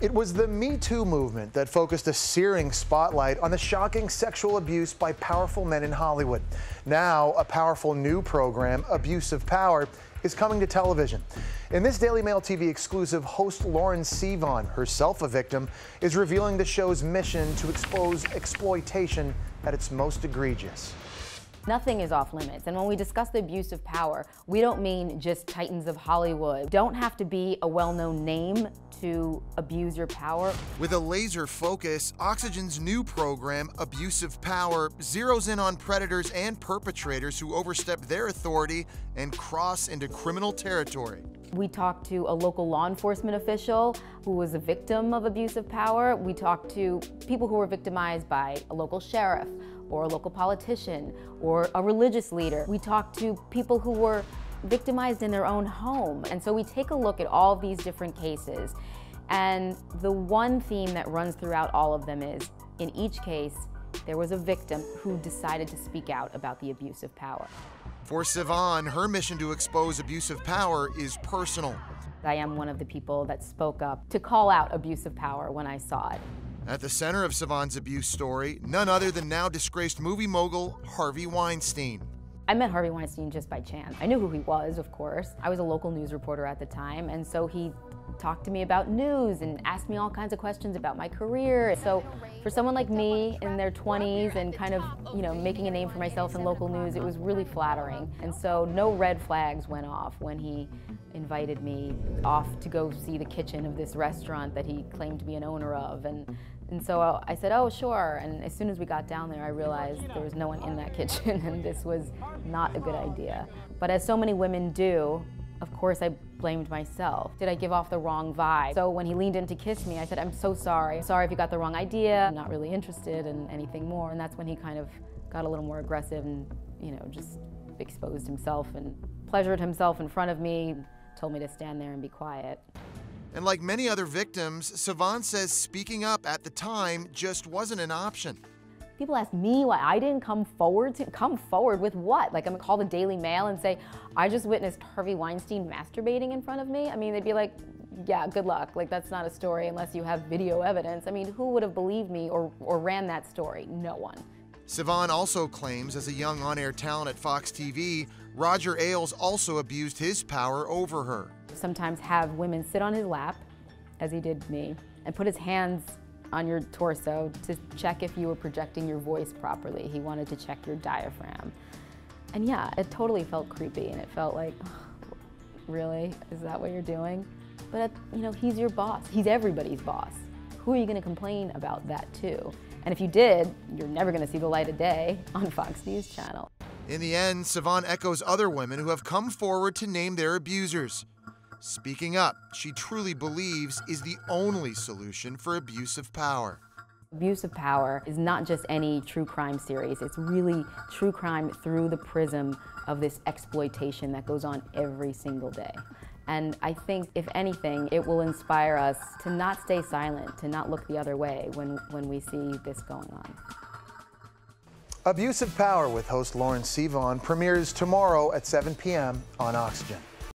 It was the Me Too movement that focused a searing spotlight on the shocking sexual abuse by powerful men in Hollywood. Now, a powerful new program, Abuse of Power, is coming to television. In this Daily Mail TV exclusive, host Lauren Sivan, herself a victim, is revealing the show's mission to expose exploitation at its most egregious. Nothing is off limits, and when we discuss the abuse of power, we don't mean just titans of Hollywood. Don't have to be a well-known name to abuse your power. With a laser focus, Oxygen's new program, Abuse of Power, zeroes in on predators and perpetrators who overstep their authority and cross into criminal territory. We talked to a local law enforcement official who was a victim of abuse of power. We talked to people who were victimized by a local sheriff or a local politician or a religious leader. We talked to people who were victimized in their own home. And so we take a look at all of these different cases. And the one theme that runs throughout all of them is, in each case, there was a victim who decided to speak out about the abuse of power. For Sivan, her mission to expose abuse of power is personal. I am one of the people that spoke up to call out abuse of power when I saw it. At the center of Sivan's abuse story, none other than now disgraced movie mogul Harvey Weinstein. I met Harvey Weinstein just by chance. I knew who he was, of course. I was a local news reporter at the time, and so he talked to me about news and asked me all kinds of questions about my career. So for someone like me in their 20s and kind of, making a name for myself in local news, it was really flattering. And so no red flags went off when he invited me off to go see the kitchen of this restaurant that he claimed to be an owner of. And so I said, oh, sure. And as soon as we got down there, I realized there was no one in that kitchen and this was not a good idea. But as so many women do, of course, I blamed myself. Did I give off the wrong vibe? So when he leaned in to kiss me, I said, I'm so sorry. Sorry if you got the wrong idea. I'm not really interested in anything more. And that's when he kind of got a little more aggressive and, just exposed himself and pleasured himself in front of me, told me to stand there and be quiet. And like many other victims, Sivan says speaking up at the time just wasn't an option. People ask me why I didn't come forward. Come forward with what? Like, I'm gonna call the Daily Mail and say, I just witnessed Harvey Weinstein masturbating in front of me? I mean, they'd be like, yeah, good luck. Like, that's not a story unless you have video evidence. I mean, who would have believed me or ran that story? No one. Sivan also claims, as a young on-air talent at Fox TV, Roger Ailes also abused his power over her. Sometimes have women sit on his lap, as he did me, and put his hands on your torso to check if you were projecting your voice properly. He wanted to check your diaphragm. And yeah, it totally felt creepy, and it felt like, oh, really? Is that what you're doing? But he's your boss. He's everybody's boss. Who are you gonna complain about that to? And if you did, you're never gonna see the light of day on Fox News Channel. In the end, Sivan echoes other women who have come forward to name their abusers. Speaking up, she truly believes, is the only solution for abuse of power. Abuse of power is not just any true crime series. It's really true crime through the prism of this exploitation that goes on every single day. And I think, if anything, it will inspire us to not stay silent, to not look the other way when we see this going on. Abuse of Power with host Lauren Sivan premieres tomorrow at 7 p.m. on Oxygen.